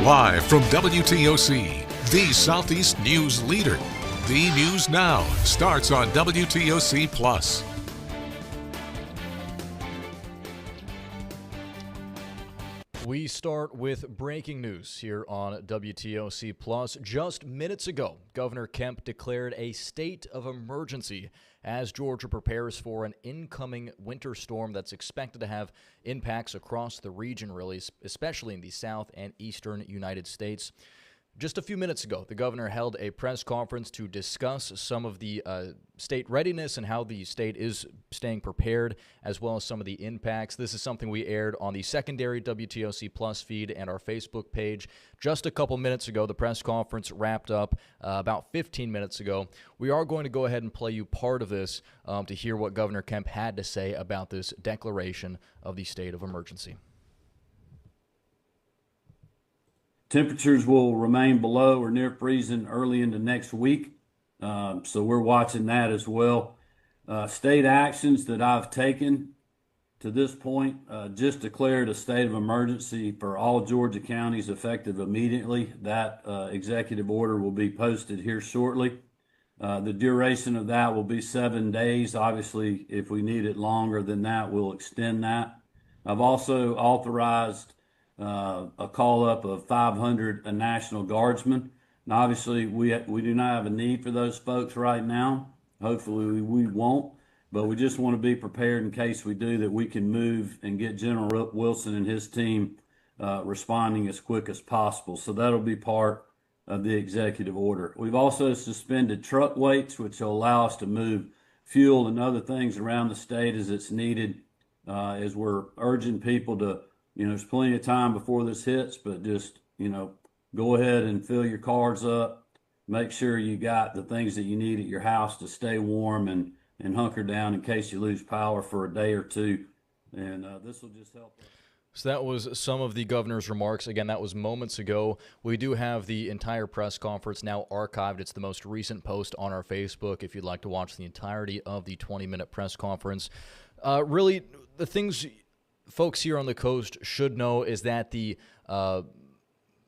Live from WTOC, the Southeast News leader. The News Now starts on WTOC Plus. We start with breaking news here on WTOC Plus. Just minutes ago, Governor Kemp declared a state of emergency as Georgia prepares for an incoming winter storm that's expected to have impacts across the region, really, especially in the south and eastern United States. Just a few minutes ago, the governor held a press conference to discuss some of the state readiness and how the state is staying prepared, as well as some of the impacts. This is something we aired on the secondary WTOC Plus feed and our Facebook page just a couple minutes ago. The press conference wrapped up about 15 minutes ago. We are going to go ahead and play you part of this to hear what Governor Kemp had to say about this declaration of the state of emergency. Temperatures will remain below or near freezing early into next week, so we're watching that as well. State actions that I've taken to this point, just declared a state of emergency for all Georgia counties effective immediately. That executive order will be posted here shortly. The duration of that will be 7 days. Obviously, if we need it longer than that, we'll extend that. I've also authorized a call up of 500 National Guardsmen. Now, obviously, we do not have a need for those folks right now. Hopefully, we won't, but we just want to be prepared in case we do, that we can move and get General Wilson and his team responding as quick as possible. So that'll be part of the executive order. We've also suspended truck weights, which will allow us to move fuel and other things around the state as it's needed, as we're urging people to, there's plenty of time before this hits, but just, go ahead and fill your cars up. Make sure you got the things that you need at your house to stay warm and hunker down in case you lose power for a day or two. And this will just help. So that was some of the governor's remarks. Again, that was moments ago. We do have the entire press conference now archived. It's the most recent post on our Facebook if you'd like to watch the entirety of the 20-minute press conference. Really, the things folks here on the coast should know is that the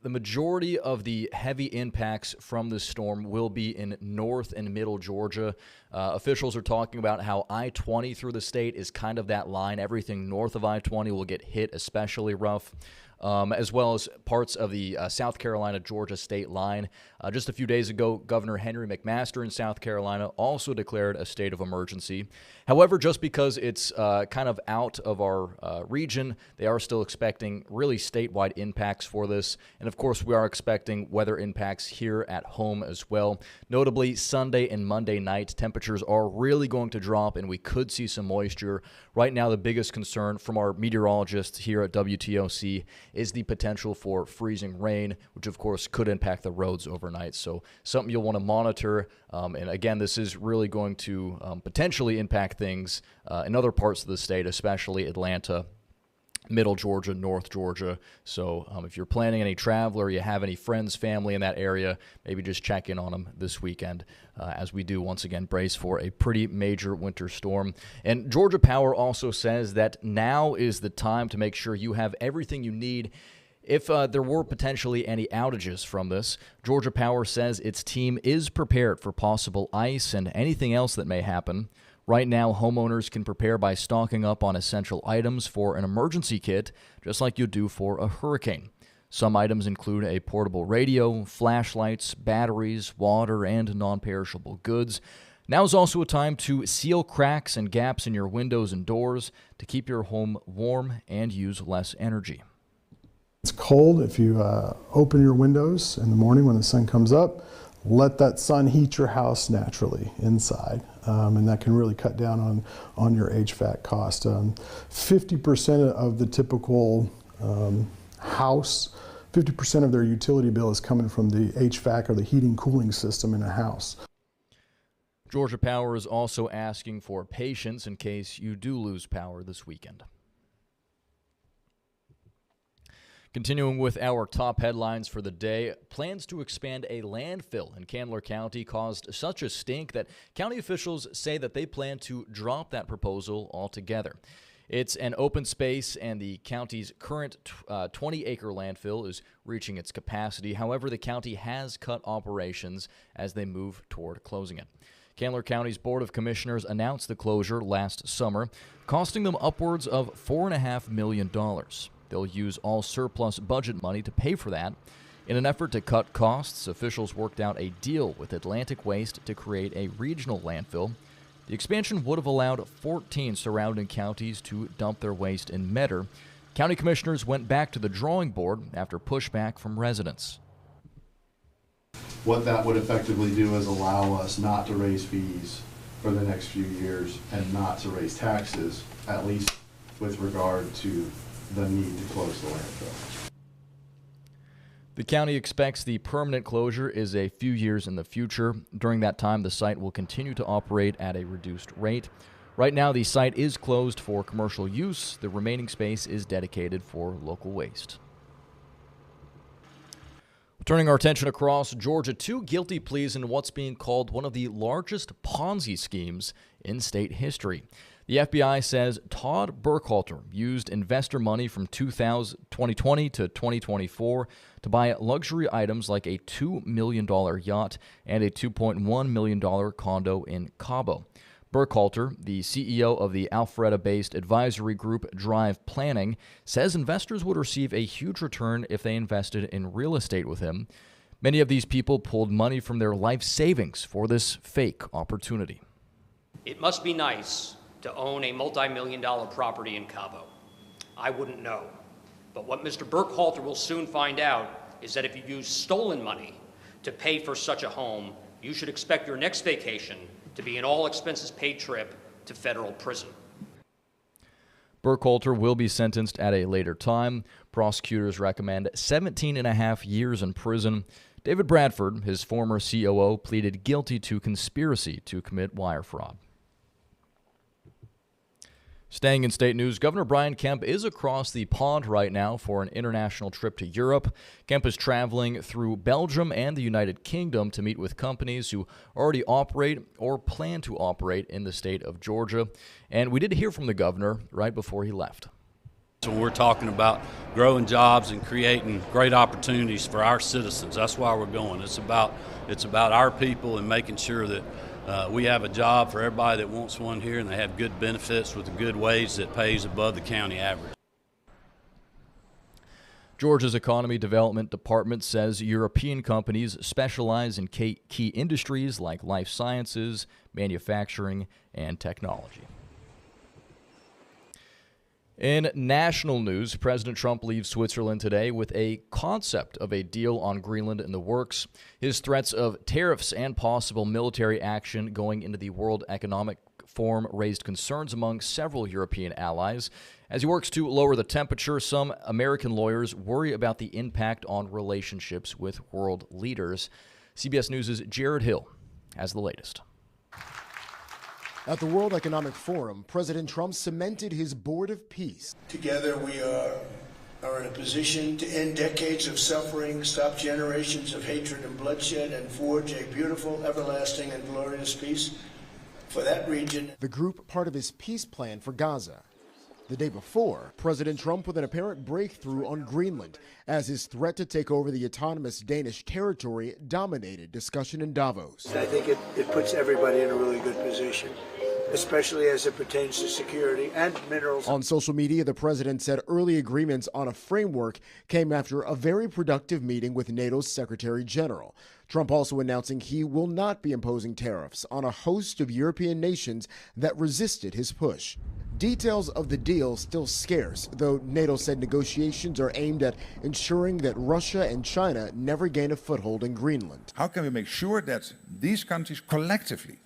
majority of the heavy impacts from this storm will be in north and middle Georgia. Officials are talking about how I-20 through the state is kind of that line. Everything north of I-20 will get hit especially rough. As well as parts of the South Carolina-Georgia state line. Just a few days ago, Governor Henry McMaster in South Carolina also declared a state of emergency. However, just because it's kind of out of our region, they are still expecting really statewide impacts for this. And of course, we are expecting weather impacts here at home as well. Notably, Sunday and Monday night, temperatures are really going to drop and we could see some moisture. Right now, the biggest concern from our meteorologists here at WTOC is the potential for freezing rain, which of course could impact the roads overnight. So something you'll want to monitor. And again, this is really going to potentially impact things in other parts of the state, especially Atlanta, middle Georgia, north Georgia. So if you're planning any travel or you have any friends, family in that area, maybe just check in on them this weekend as we do once again brace for a pretty major winter storm. And Georgia Power also says that now is the time to make sure you have everything you need if there were potentially any outages from this. Georgia Power says its team is prepared for possible ice and anything else that may happen. Right now, homeowners can prepare by stocking up on essential items for an emergency kit, just like you do for a hurricane. Some items include a portable radio, flashlights, batteries, water, and non-perishable goods. Now is also a time to seal cracks and gaps in your windows and doors to keep your home warm and use less energy. It's cold. If you open your windows in the morning when the sun comes up, let that sun heat your house naturally inside, and that can really cut down on your HVAC cost. 50% of the typical house, 50% of their utility bill is coming from the HVAC or the heating cooling system in a house. Georgia Power is also asking for patience in case you do lose power this weekend. Continuing with our top headlines for the day, plans to expand a landfill in Candler County caused such a stink that county officials say that they plan to drop that proposal altogether. It's an open space, and the county's current 20-acre landfill is reaching its capacity. However, the county has cut operations as they move toward closing it. Candler County's Board of Commissioners announced the closure last summer, costing them upwards of $4.5 million. They'll use all surplus budget money to pay for that. In an effort to cut costs, officials worked out a deal with Atlantic Waste to create a regional landfill. The expansion would have allowed 14 surrounding counties to dump their waste in Metter. County commissioners went back to the drawing board after pushback from residents. What that would effectively do is allow us not to raise fees for the next few years and not to raise taxes, at least with regard to the need to close the landfill. The county expects the permanent closure is a few years in the future. During that time, the site will continue to operate at a reduced rate. Right now, the site is closed for commercial use. The remaining space is dedicated for local waste. Turning our attention across Georgia, 2 guilty pleas in what's being called one of the largest Ponzi schemes in state history. The FBI says Todd Burkhalter used investor money from 2020 to 2024 to buy luxury items like a $2 million yacht and a $2.1 million condo in Cabo. Burkhalter, the CEO of the Alpharetta-based advisory group Drive Planning, says investors would receive a huge return if they invested in real estate with him. Many of these people pulled money from their life savings for this fake opportunity. It must be nice to own a multi-million-dollar property in Cabo. I wouldn't know. But what Mr. Burkhalter will soon find out is that if you use stolen money to pay for such a home, you should expect your next vacation to be an all-expenses-paid trip to federal prison. Burkhalter will be sentenced at a later time. Prosecutors recommend 17.5 years in prison. David Bradford, his former COO, pleaded guilty to conspiracy to commit wire fraud. Staying in state news, Governor Brian Kemp is across the pond right now for an international trip to Europe. Kemp is traveling through Belgium and the United Kingdom to meet with companies who already operate or plan to operate in the state of Georgia. And we did hear from the governor right before he left. So we're talking about growing jobs and creating great opportunities for our citizens. That's why we're going. It's about our people and making sure that we have a job for everybody that wants one here, and they have good benefits with a good wage that pays above the county average. Georgia's Economy Development Department says European companies specialize in key industries like life sciences, manufacturing, and technology. In national news, President Trump leaves Switzerland today with a concept of a deal on Greenland in the works. His threats of tariffs and possible military action going into the World Economic Forum raised concerns among several European allies. As he works to lower the temperature, some American lawyers worry about the impact on relationships with world leaders. CBS News' Jared Hill has the latest. At the World Economic Forum, President Trump cemented his Board of Peace. Together we are in a position to end decades of suffering, stop generations of hatred and bloodshed, and forge a beautiful, everlasting, and glorious peace for that region. The group part of his peace plan for Gaza. The day before, President Trump with an apparent breakthrough on Greenland as his threat to take over the autonomous Danish territory dominated discussion in Davos. I think it puts everybody in a really good position, especially as it pertains to security and minerals. On social media, the president said early agreements on a framework came after a very productive meeting with NATO's Secretary General. Trump also announcing he will not be imposing tariffs on a host of European nations that resisted his push. Details of the deal still scarce, though NATO said negotiations are aimed at ensuring that Russia and China never gain a foothold in Greenland. How can we make sure that these countries collectively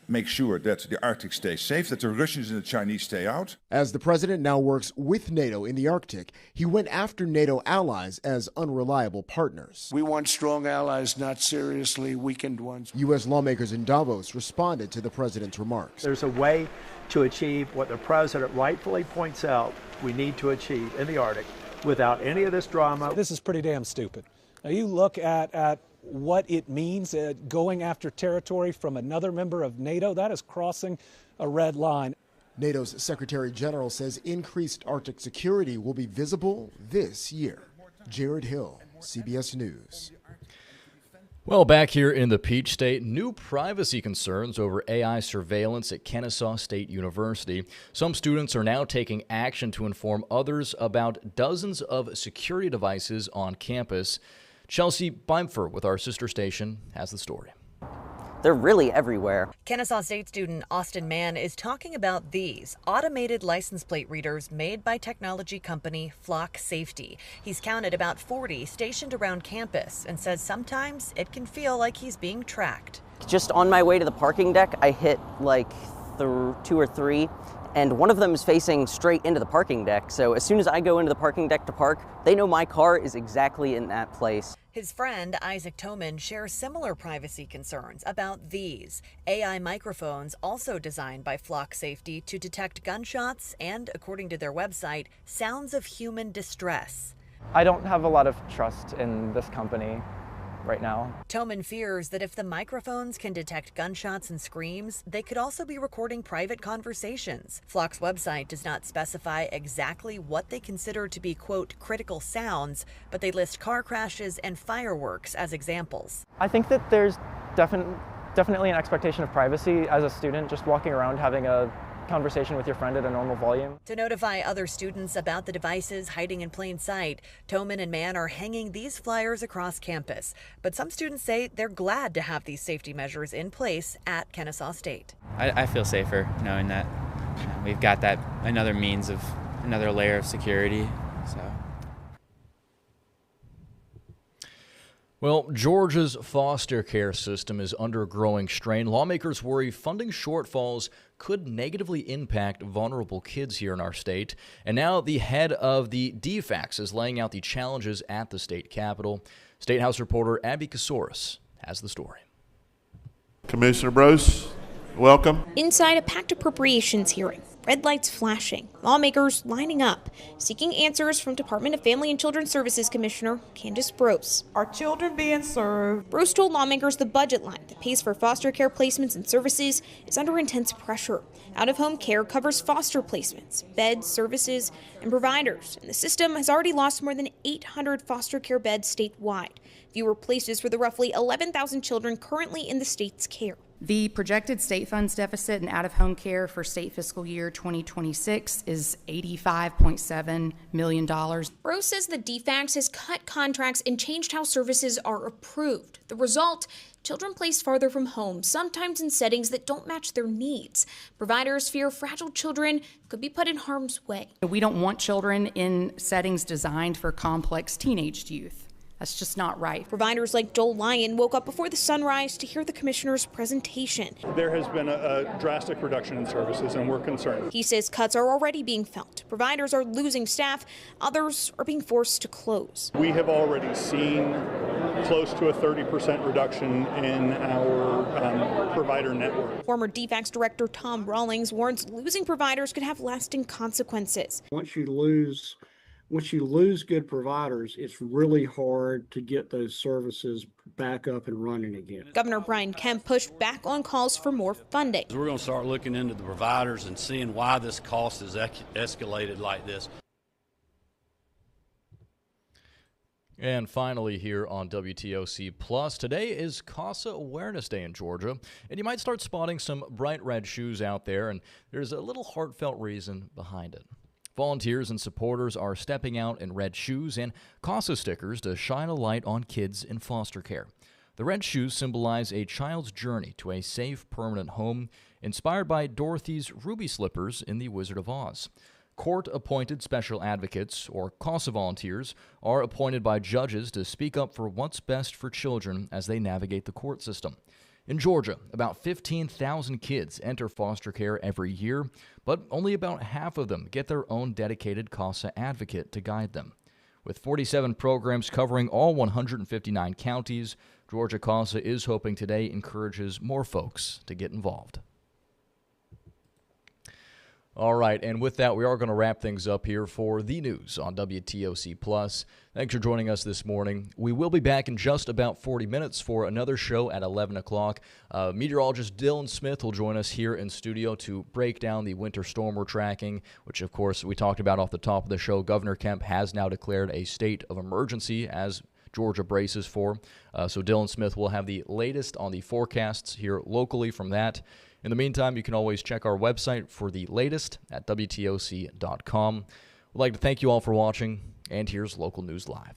make sure that the Arctic stays safe, that the Russians and the Chinese stay out? As the president now works with NATO in the Arctic, he went after NATO allies as unreliable partners. We want strong allies, not seriously weakened ones. U.S. lawmakers in Davos responded to the president's remarks. There's a way to achieve what the president rightfully points out we need to achieve in the Arctic without any of this drama. This is pretty damn stupid. Now you look at what it means going after territory from another member of NATO. That is crossing a red line. NATO's Secretary General says increased Arctic security will be visible this year. Jared Hill, CBS News. Well, back here in the Peach State, new privacy concerns over AI surveillance at Kennesaw State University. Some students are now taking action to inform others about dozens of security devices on campus. Chelsea Beimfer with our sister station has the story. They're really everywhere. Kennesaw State student Austin Mann is talking about these automated license plate readers made by technology company Flock Safety. He's counted about 40 stationed around campus and says sometimes it can feel like he's being tracked. Just on my way to the parking deck, I hit like 2 or 3, and one of them is facing straight into the parking deck. So as soon as I go into the parking deck to park, they know my car is exactly in that place. His friend Isaac Toman shares similar privacy concerns about these AI microphones, also designed by Flock Safety to detect gunshots and, according to their website, sounds of human distress. I don't have a lot of trust in this company right now. Toman fears that if the microphones can detect gunshots and screams, they could also be recording private conversations. Flock's website does not specify exactly what they consider to be, quote, critical sounds, but they list car crashes and fireworks as examples. I think that there's definitely an expectation of privacy as a student, just walking around having a conversation with your friend at a normal volume. To notify other students about the devices hiding in plain sight, Toman and Mann are hanging these flyers across campus. But some students say they're glad to have these safety measures in place at Kennesaw State. I feel safer knowing that we've got that another layer of security. So. Well, Georgia's foster care system is under growing strain. Lawmakers worry funding shortfalls could negatively impact vulnerable kids here in our state. And now the head of the DFACS is laying out the challenges at the state capitol. State House reporter Abby Kasouris has the story. Commissioner Brose, welcome. Inside a packed appropriations hearing, red lights flashing, lawmakers lining up, seeking answers from Department of Family and Children's Services Commissioner Candace Brose. Are children being served? Brose told lawmakers the budget line that pays for foster care placements and services is under intense pressure. Out-of-home care covers foster placements, beds, services, and providers, and the system has already lost more than 800 foster care beds statewide, fewer places for the roughly 11,000 children currently in the state's care. The projected state funds deficit in out-of-home care for state fiscal year 2026 is $85.7 million. Brose says the DFACS has cut contracts and changed how services are approved. The result, children placed farther from home, sometimes in settings that don't match their needs. Providers fear fragile children could be put in harm's way. We don't want children in settings designed for complex teenaged youth. That's just not right. Providers like Joel Lyon woke up before the sunrise to hear the commissioner's presentation. There has been a drastic reduction in services, and we're concerned. He says cuts are already being felt. Providers are losing staff. Others are being forced to close. We have already seen close to a 30% reduction in our provider network. Former DFACS director Tom Rawlings warns losing providers could have lasting consequences. Once you lose good providers, it's really hard to get those services back up and running again. Governor Brian Kemp pushed back on calls for more funding. We're going to start looking into the providers and seeing why this cost is escalated like this. And finally here on WTOC Plus, today is CASA Awareness Day in Georgia, and you might start spotting some bright red shoes out there, and there's a little heartfelt reason behind it. Volunteers and supporters are stepping out in red shoes and CASA stickers to shine a light on kids in foster care. The red shoes symbolize a child's journey to a safe, permanent home, inspired by Dorothy's ruby slippers in The Wizard of Oz. Court-appointed special advocates, or CASA volunteers, are appointed by judges to speak up for what's best for children as they navigate the court system. In Georgia, about 15,000 kids enter foster care every year, but only about half of them get their own dedicated CASA advocate to guide them. With 47 programs covering all 159 counties, Georgia CASA is hoping today encourages more folks to get involved. All right, and with that, we are going to wrap things up here for the news on WTOC Plus. Thanks for joining us this morning. We will be back in just about 40 minutes for another show at 11 o'clock. Meteorologist Dylan Smith will join us here in studio to break down the winter storm we're tracking, which, of course, we talked about off the top of the show. Governor Kemp has now declared a state of emergency as Georgia braces for. So Dylan Smith will have the latest on the forecasts here locally from that. In the meantime, you can always check our website for the latest at WTOC.com. We'd like to thank you all for watching, and here's Local News Live.